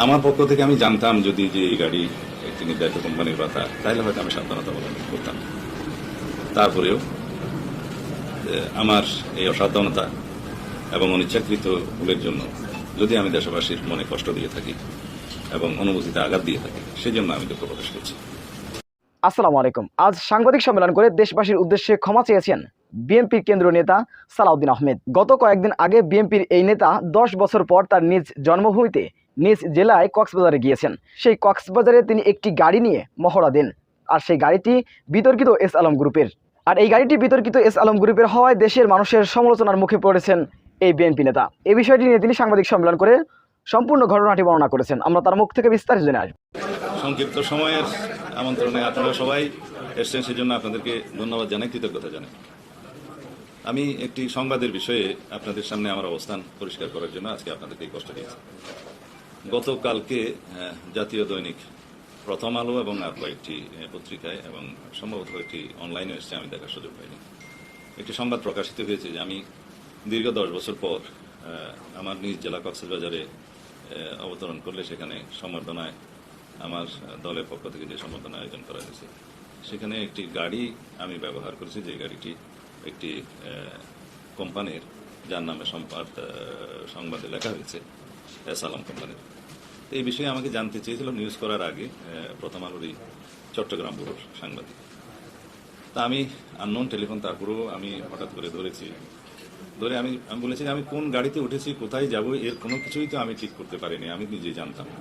আমার পক্ষ থেকে আমি জানতাম যদি যে এই গাড়ি একটি নির্ধারিত কোম্পানির কথা, তাহলে হয়তো আমি সাবধানতা অবলম্বন করতাম। তারপরেও আমার এই অসাবধানতা এবং অনিচ্ছাকৃত ভুলের জন্য যদি আমি দেশবাসীর মনে কষ্ট দিয়ে থাকি এবং অনুভূতিতে আঘাত দিয়ে থাকি, সেজন্য আমি দুঃখ প্রকাশ করছি। আসসালামু আলাইকুম। আজ সাংবাদিক সম্মেলন করে দেশবাসীর উদ্দেশ্যে ক্ষমা চেয়েছেন বিএনপির কেন্দ্রীয় নেতা সালাউদ্দিন আহমেদ। গত কয়েকদিন আগে বিএনপির এই নেতা 10 বছর পর তার নিজ জন্মভূমিতে নিজ জেলায় কক্সবাজারে গিয়েছেন। সেই কক্সবাজারে তিনি একটি গাড়ি নিয়ে মহড়া দেন, আর সেই গাড়িটি বিতর্কিত এস আলম গ্রুপের। আর এই গাড়িটি বিতর্কিত এস আলম গ্রুপের হওয়ায় দেশের মানুষের সমালোচনার মুখে পড়েছেন এই বিএনপি নেতা। এই বিষয়টি নিয়ে তিনি সাংবাদিক সম্মেলন করে সম্পূর্ণ ঘটনাটি বর্ণনা করেছেন। আমরা তার মুখ থেকে বিস্তারিত জেনে আসব। সংক্ষিপ্ত সময়ের আমন্ত্রণে আপনারা সবাই এসছেন, সেজন্য আপনাদেরকে ধন্যবাদ জানাই, কৃতজ্ঞতা জানাই। আমি একটি সংবাদের বিষয়ে আপনাদের সামনে আমার অবস্থান পরিষ্কার করার জন্য আজকে আপনাদেরকে এই কষ্ট দিয়েছি। গতকালকে জাতীয় দৈনিক প্রথম আলো এবং আর কয়েকটি পত্রিকায় এবং সম্ভবত একটি অনলাইনে এসছে, আমি দেখার সুযোগ পাইনি, একটি সংবাদ প্রকাশিত হয়েছে যে আমি দীর্ঘ 10 বছর পর আমার নিজ জেলা কক্সবাজারে অবতরণ করলে সেখানে সম্বর্ধনায় আমার দলের পক্ষ থেকে যে সম্বর্ধনা আয়োজন করা হয়েছে, সেখানে একটি গাড়ি আমি ব্যবহার করেছি, যে গাড়িটি একটি কোম্পানির, যার নামে সংবাদে লেখা হয়েছে এস আলম কোম্পানির। এই বিষয়ে আমাকে জানতে চেয়েছিল নিউজ করার আগে প্রথম আলোরই চট্টগ্রাম ব্যুরোর সাংবাদিক। তা আমি আননোন টেলিফোন, তারপরেও আমি হঠাৎ করে ধরে আমি বলেছি যে আমি কোন গাড়িতে উঠেছি, কোথায় যাব, এর কোনো কিছুই তো আমি ঠিক করতে পারিনি, আমি নিজেই জানতাম না।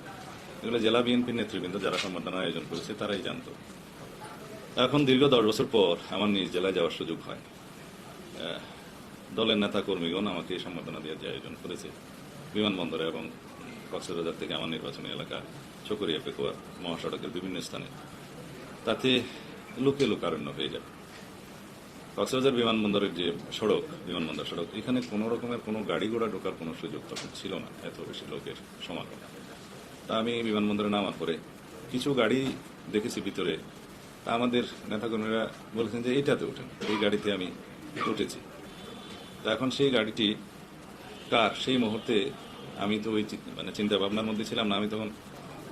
এগুলো জেলা বিএনপির নেতৃবৃন্দ যারা সম্বর্ধনা আয়োজন করেছে তারাই জানত। এখন দীর্ঘ 10 বছর পর আমার নিজ জেলায় যাওয়ার সুযোগ হয়। দলের নেতা কর্মীগণ আমাকে সম্বর্ধনা দেওয়ার যে আয়োজন করেছে বিমানবন্দরে এবং কক্সবাজার থেকে আমার নির্বাচনী এলাকা চকরিয়া পেকুয়া মহাসড়কের বিভিন্ন স্থানে, তাতে লোকে লোকারণ্য হয়ে যায়। কক্সবাজার বিমানবন্দরের যে সড়ক, বিমানবন্দর সড়ক, এখানে কোনো রকমের কোনো গাড়ি ঘোড়া ঢোকার কোনো সুযোগ তখন ছিল না, এত বেশি লোকের সমাগম। তা আমি বিমানবন্দরে নামার পরে কিছু গাড়ি দেখেছি ভিতরে, তা আমাদের নেতাকর্মীরা বলেছেন যে এটাতে ওঠেন, এই গাড়িতে আমি উঠেছি। তা এখন সেই গাড়িটি কার, সেই মুহূর্তে আমি তো ওই চিন্তা ভাবনার মধ্যে ছিলাম না, আমি তখন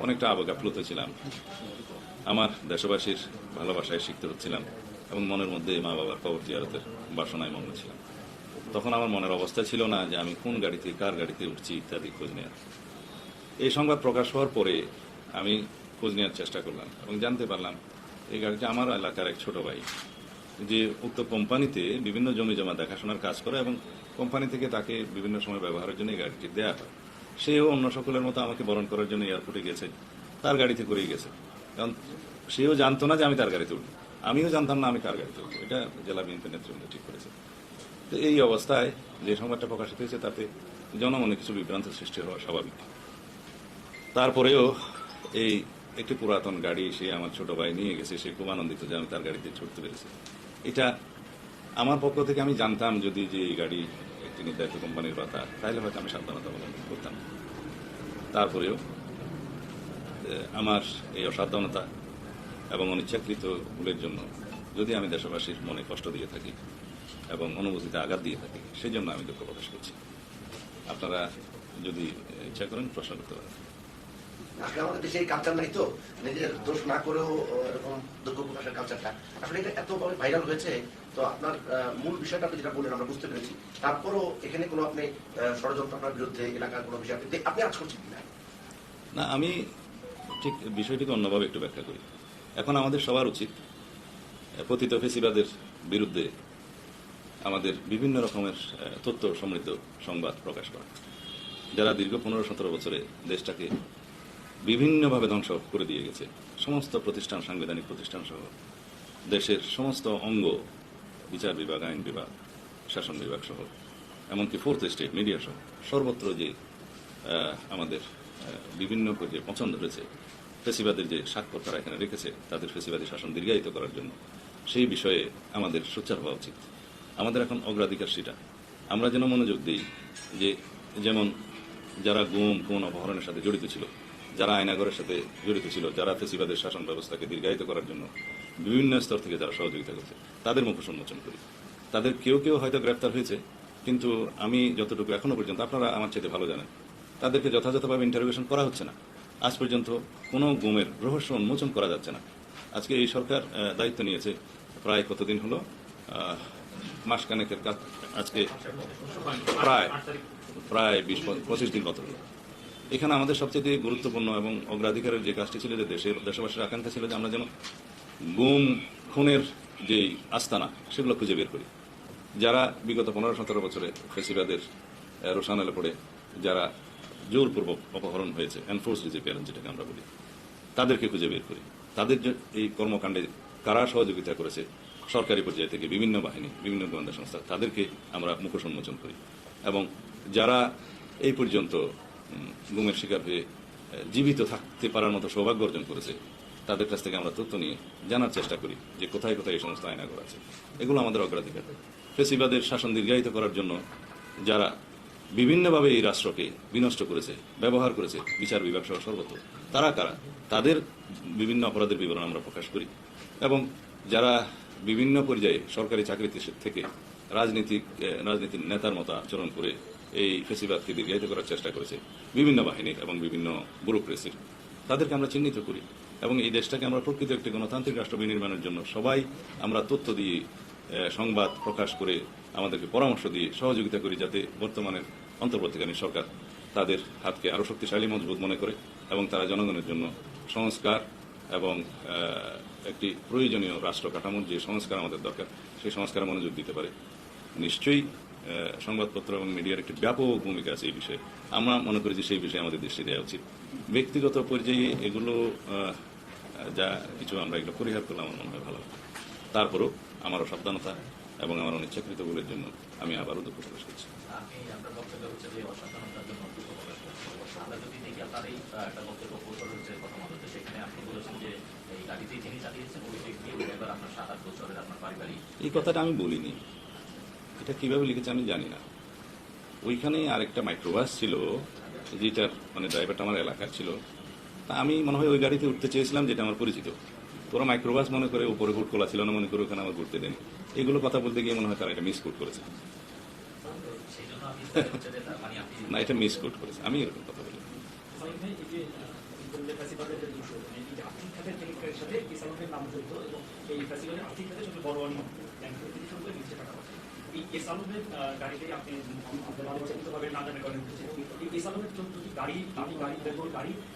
অনেকটা আবেগাপ্লুত ছিলাম। আমার দেশবাসীর ভালোবাসায় শিখতে হচ্ছিলাম এবং মনের মধ্যে মা বাবার কবর জিয়ারতের বাসনায় মগ্ন ছিলাম। তখন আমার মনের অবস্থা ছিল না যে আমি কোন গাড়িতে, কার গাড়িতে উঠছি ইত্যাদি খোঁজ নেওয়ার। এই সংবাদ প্রকাশ হওয়ার পরে আমি খোঁজ নেওয়ার চেষ্টা করলাম এবং জানতে পারলাম এই গাড়িটা আমার এলাকার এক ছোট ভাই, যে উক্ত কোম্পানিতে বিভিন্ন জমি জমা দেখাশোনার কাজ করে এবং কোম্পানি থেকে তাকে বিভিন্ন সময় ব্যবহারের জন্য এই গাড়িটি দেওয়া হয়। সেও অন্য সকলের মতো আমাকে বরণ করার জন্য এয়ারপোর্টে গেছে, তার গাড়িতে করেই গেছে, কারণ সেও জানতো না যে আমি তার গাড়িতে উঠব, আমিও জানতাম না আমি কার গাড়িতে উঠব। এটা জেলা বিএনপি নেতৃবৃন্দ ঠিক করেছে। তো এই অবস্থায় যে সংবাদটা প্রকাশিত হয়েছে তাতে জনমনে কিছু বিভ্রান্ত সৃষ্টি হওয়া স্বাভাবিক। তারপরেও এই একটি পুরাতন গাড়ি সে আমার ছোট ভাই নিয়ে গেছে, সে খুব আনন্দিত যে আমি তার গাড়িতে ছুটতে পেরেছি। এটা আমার পক্ষ থেকে আমি জানতাম যদি যে এই গাড়ি একটি নির্ধারিত কোম্পানির কথা, তাহলে হয়তো আমি সাবধানতা অবলম্বন করতাম। তারপরেও আমার এই অসাবধানতা এবং অনিচ্ছাকৃত ভুলের জন্য যদি আমি দেশবাসীর মনে কষ্ট দিয়ে থাকি এবং অনুভূতিতে আঘাত দিয়ে থাকি, সেই জন্য আমি দুঃখ প্রকাশ করছি। আপনারা যদি ইচ্ছা করেন প্রশ্ন করতে পারেন। আসলে আমাদের দেশে এই কালচার নাই, তো নিজের দোষ না করেও এরকম দুঃখ প্রকাশের কালচারটা আসলে এটা এতভাবে ভাইরাল হয়েছে। তো আপনার মূল বিষয়টা আপনি যেটা বললেন আমরা বুঝতে পেরেছি, তারপরও এখানে কোনো আপনি ষড়যন্ত্র আপনার বিরুদ্ধে এলাকার কোনো বিষয় আপনি আজ করছেন কিনা? না, আমি ঠিক বিষয়টিকে অন্যভাবে একটু ব্যাখ্যা করি। এখন আমাদের সবার উচিত পতিত ফেসিবাদের বিরুদ্ধে আমাদের বিভিন্ন রকমের তথ্য সমৃদ্ধ সংবাদ প্রকাশ করা, যারা দীর্ঘ 15-17 বছরে দেশটাকে বিভিন্নভাবে ধ্বংস করে দিয়ে গেছে। সমস্ত প্রতিষ্ঠান, সাংবিধানিক প্রতিষ্ঠান সহ দেশের সমস্ত অঙ্গ, বিচার বিভাগ, আইন বিভাগ, শাসন বিভাগ সহ, এমনকি ফোর্থ স্টেট মিডিয়া সহ সর্বত্র যে আমাদের বিভিন্ন যে পছন্দ রয়েছে, ফেসিবাদের যে স্বাক্ষর তারা এখানে রেখেছে তাদের ফেসিবাদী শাসন দীর্ঘায়িত করার জন্য, সেই বিষয়ে আমাদের সোচ্চার হওয়া উচিত। আমাদের এখন অগ্রাধিকার সেটা। আমরা যেন মনোযোগ দিই যে যেমন যারা গুম, খুন, অপহরণের সাথে জড়িত ছিল, যারা আয়নাগরের সাথে জড়িত ছিল, যারা ফেসিবাদের শাসন ব্যবস্থাকে দীর্ঘায়িত করার জন্য বিভিন্ন স্তর থেকে যারা সহযোগিতা করছে, তাদের মুখোশ উন্মোচন করি। তাদের কেউ কেউ হয়তো গ্রেপ্তার হয়েছে, কিন্তু আমি যতটুকু এখনো পর্যন্ত, আপনারা আমার চাইতে ভালো জানেন, তাদেরকে যথাযথভাবে ইন্টারোগেশন করা হচ্ছে না। আজ পর্যন্ত কোনো গুমের রহস্য উন্মোচন করা যাচ্ছে না। আজকে এই সরকার দায়িত্ব নিয়েছে প্রায় কতদিন হলো, মাসখানেকের কাজ, আজকে প্রায় 20-25 দিন মতো হলো। এখানে আমাদের সবচেয়ে গুরুত্বপূর্ণ এবং অগ্রাধিকারের যে কাজটি ছিল, যে দেশবাসীর আকাঙ্ক্ষা ছিল যে আমরা যেন গুম খুনের যে আস্তানা সেগুলো খুঁজে বের করি। যারা বিগত 15-17 বছরে ফেসিবাদের রোশানালে পড়ে যারা জোরপূর্বক অপহরণ হয়েছে, এনফোর্স ডিসঅ্যাপিয়ারেন্স যেটাকে আমরা বলি, তাদেরকে খুঁজে বের করি। তাদের যে এই কর্মকাণ্ডে কারা সহযোগিতা করেছে সরকারি পর্যায় থেকে বিভিন্ন বাহিনী, বিভিন্ন গোয়েন্দা সংস্থা, তাদেরকে আমরা মুখোশ উন্মোচন করি। এবং যারা এই পর্যন্ত গুমের শিকার হয়ে জীবিত থাকতে পারার মতো সৌভাগ্য অর্জন করেছে, তাদের কাছ থেকে আমরা তথ্য নিয়ে জানার চেষ্টা করি যে কোথায় কোথায় এই সমস্ত আইনাগর আছে। এগুলো আমাদের অগ্রাধিকার। ফেসিবাদের শাসন দীর্ঘায়িত করার জন্য যারা বিভিন্নভাবে এই রাষ্ট্রকে বিনষ্ট করেছে, ব্যবহার করেছে, বিচার বিভাগ সহ সর্বত্র, তারা কারা, তাদের বিভিন্ন অপরাধের বিবরণ আমরা প্রকাশ করি। এবং যারা বিভিন্ন পর্যায়ে সরকারি চাকরি থেকে রাজনীতির নেতার মতো আচরণ করে এই ফেসিবাদকে দীর্ঘায়িত করার চেষ্টা করেছে বিভিন্ন বাহিনীর এবং বিভিন্ন ব্যুরোক্রেসির, তাদেরকে আমরা চিহ্নিত করি। এবং এই দেশটাকে আমরা প্রকৃত একটি গণতান্ত্রিক রাষ্ট্র বিনির্মাণের জন্য সবাই আমরা তথ্য দিয়ে, সংবাদ প্রকাশ করে, আমাদেরকে পরামর্শ দিয়ে সহযোগিতা করি, যাতে বর্তমানের অন্তর্বর্তীকালীন সরকার তাদের হাতকে আরও শক্তিশালী মজবুত মনে করে এবং তারা জনগণের জন্য সংস্কার এবং একটি প্রয়োজনীয় রাষ্ট্র কাঠামোর যে সংস্কার আমাদের দরকার, সেই সংস্কারে মনোযোগ দিতে পারে। নিশ্চয়ই সংবাদপত্র এবং মিডিয়ার একটি ব্যাপক ভূমিকা আছে এই বিষয়ে। আমরা মনে করি যে সেই বিষয়ে আমাদের দৃষ্টি দেওয়া উচিত। ব্যক্তিগত পর্যায়ে এগুলো যা কিছু আমরা এগুলো পরিহার করলে আমার মনে হয় ভালো। তারপরেও আমার অসাবধানতা এবং আমার অনিচ্ছাকৃত ভুলের জন্য আমি আবারও দুঃখ প্রকাশ করছি। আপনার বক্তব্য হচ্ছে যে অসাবধানতার জন্য দুঃখ প্রকাশ করছেন। আমরা যদি দেখি আপনার এই একটা বক্তব্য কৌশল হচ্ছে প্রথম আলোতে, সেখানে আপনি বলেছেন যে এই গাড়িতেই তিনি চালিয়েছেন, ওই ব্যক্তি এবার আপনার 7-8 বছরের আপনার পারিবারিক। এই কথাটা আমি বলিনি। এটা কিভাবে লিখেছে আমি জানি না। ওইখানে আরেকটা মাইক্রোবাস ছিল, যেটার মানে ড্রাইভারটা আমার এলাকার ছিল। তা আমি মনে হয় ওই গাড়িতে উঠতে চেয়েছিলাম, যেটা আমার পরিচিত। তোরা মাইক্রোবাস মনে করে উপরে হুট খোলা ছিল না মনে করে ওখানে আমার ঘুরতে দেয়নি। এগুলো কথা বলতে গিয়ে মনে হয় তারা এটা মিসকোট করেছে। সেই জন্য আমি হচ্ছে যে তার মানে আপনি না, এটা মিসকোট করেছে। আমি এরকম কথা বলি।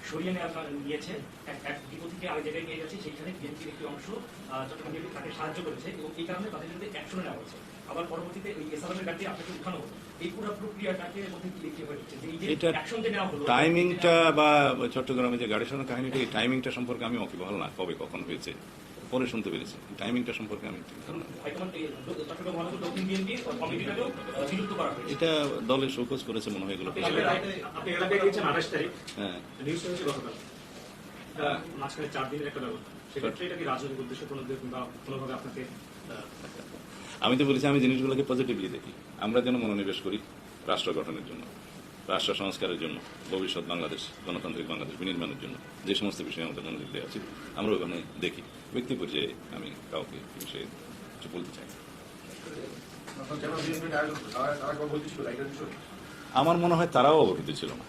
সরিয়ে নিয়েছে, এক ডিপো থেকে আরেক জায়গায় নিয়ে গেছে, সেখানে বিএনপির একটি অংশ চট্টগ্রাম বিএনপি তাকে সাহায্য করেছে এবং এই কারণে তাদের বিরুদ্ধে অ্যাকশনে নেওয়া হয়েছে। আবার পরবর্তীতে ওই এসালামের গাড়ি আপনাকে উঠানো হলো। এই পুরো প্রক্রিয়াটাকে মধ্যে কি লিখতে হয়েছে যে এই যে এটা অ্যাকশনটা নেওয়া হলো, টাইমিংটা বা চট্টগ্রামে যে গাড়ি সরানোর কাহিনীটা, এই টাইমিংটা সম্পর্কে আমি ওয়াকিবহাল না। কবে কখন হয়েছে পরে শুনতে পেরেছি। টাইমিংটা সম্পর্কে আমি ঠিক ধারণা নেই। হাইকমান্ড চট্টগ্রাম মহানগর দক্ষিণ বিএনপি কমিটিটাকেও বিলুপ্ত করা হয়েছে। এটা দলের শোকজ করেছে মনে হয় এগুলো। আপনি এলাকায় গিয়েছেন 28 তারিখ, হ্যাঁ, নিউজ হয়েছে গতকাল, মাঝখানে 4 দিনের একটা ব্যবধান। সেক্ষেত্রে এটা কি রাজনৈতিক উদ্দেশ্য কিংবা কোনোভাবে আপনাকে? আমি তো বলেছি আমি জিনিসগুলোকে পজিটিভলি দেখি। আমরা যেন মনোনিবেশ করি রাষ্ট্র গঠনের জন্য, রাষ্ট্র সংস্কারের জন্য, ভবিষ্যৎ বাংলাদেশ, গণতান্ত্রিক বাংলাদেশ বিনির্মাণের জন্য যে সমস্ত বিষয়ে আমাদের মনোযোগ দেওয়া উচিত আমরা ওখানে দেখি। ব্যক্তি পর্যায়ে আমি কাউকে বিষয়ে কিছু বলতে চাই না। আমার মনে হয় তারাও অবহিত ছিল না।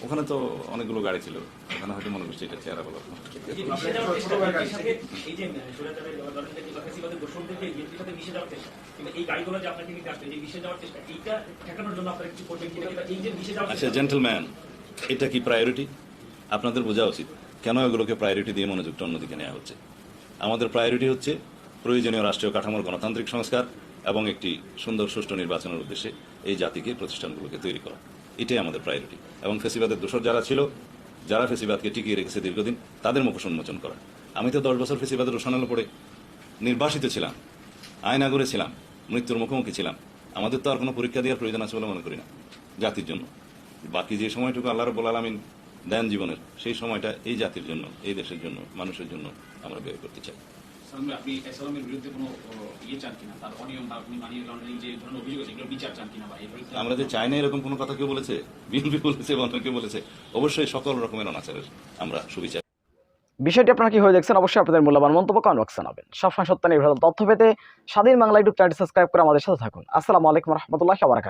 ওখানে তো অনেকগুলো গাড়ি ছিল, ওখানে হয়তো মনে করছে এটা চেহারা বলা। এই যে সুরাচারের ফ্যাসিবাদের দোষরদেরকে বিএনপির সাথে মিশে যাওয়ার চেষ্টা, কিন্তু এই গাড়িগুলো যে আপনাকে নিতে আসবে, এই মিশে যাওয়ার চেষ্টা, এইটা ঠেকানোর জন্য আপনারা কিছু করবেন কিনা, এই যে মিশে যাওয়ার আচ্ছা জেন্টলম্যান, এটা কি প্রায়োরিটি? আপনাদের বোঝা উচিত কেন এগুলোকে প্রায়োরিটি দিয়ে মনোযোগটা অন্যদিকে নেওয়া হচ্ছে। আমাদের প্রায়োরিটি হচ্ছে প্রয়োজনীয় রাষ্ট্রীয় কাঠামোর গণতান্ত্রিক সংস্কার এবং একটি সুন্দর সুষ্ঠু নির্বাচনের উদ্দেশ্যে এই জাতিকে, প্রতিষ্ঠানগুলোকে তৈরি করা। এটাই আমাদের প্রায়োরিটি। এবং ফেসিবাদের দোষর যারা ছিল, যারা ফেসিবাদকে টিকিয়ে রেখেছে দীর্ঘদিন, তাদের মুখোশ উন্মোচন করা। আমি তো 10 বছর ফেসিবাদের রোশানালে পড়ে নির্বাসিত ছিলাম, আয়নাগরে ছিলাম, মৃত্যুর মুখোমুখি ছিলাম। আমাদের তো আর কোনো পরীক্ষা দেওয়ার প্রয়োজন আছে বলে মনে করি না জাতির জন্য। বাকি যে সময়টুকু আল্লাহ রাব্বুল আলামিন দেন জীবনের, সেই সময়টা এই জাতির জন্য, এই দেশের জন্য, মানুষের জন্য আমরা ব্যয় করতে চাই। আপনি এসালামের বিরুদ্ধে কোনো ইয়ে চান কিনা, তার অনিয়ম বা আপনি মানি লন্ডারিং যে ধরনের অভিযোগ আছে এগুলো বিচার চান কিনা, বা এর বিরুদ্ধে আমরা যে চাই না এরকম কোনো কথা কেউ বলেছে? বিএনপি বলেছে বা অনেকে বলেছে? অবশ্যই সকল রকমের অনাচারের আমরা সুবিচার। বিষয়টি আপনারা কিভাবে দেখছেন অবশ্যই আপনাদের মূল্যবান মন্তব্য কমেন্ট বক্সে জানাবেন। সবসময় সত্য নির্ভর তথ্য পেতে স্বাধীন বাংলা ইউটিউব চ্যানেলটি সাবস্ক্রাইব করে আমাদের সাথে থাকুন। আসসালামু আলাইকুম ওয়া রাহমাতুল্লাহি ওয়া বারাকাতুহু।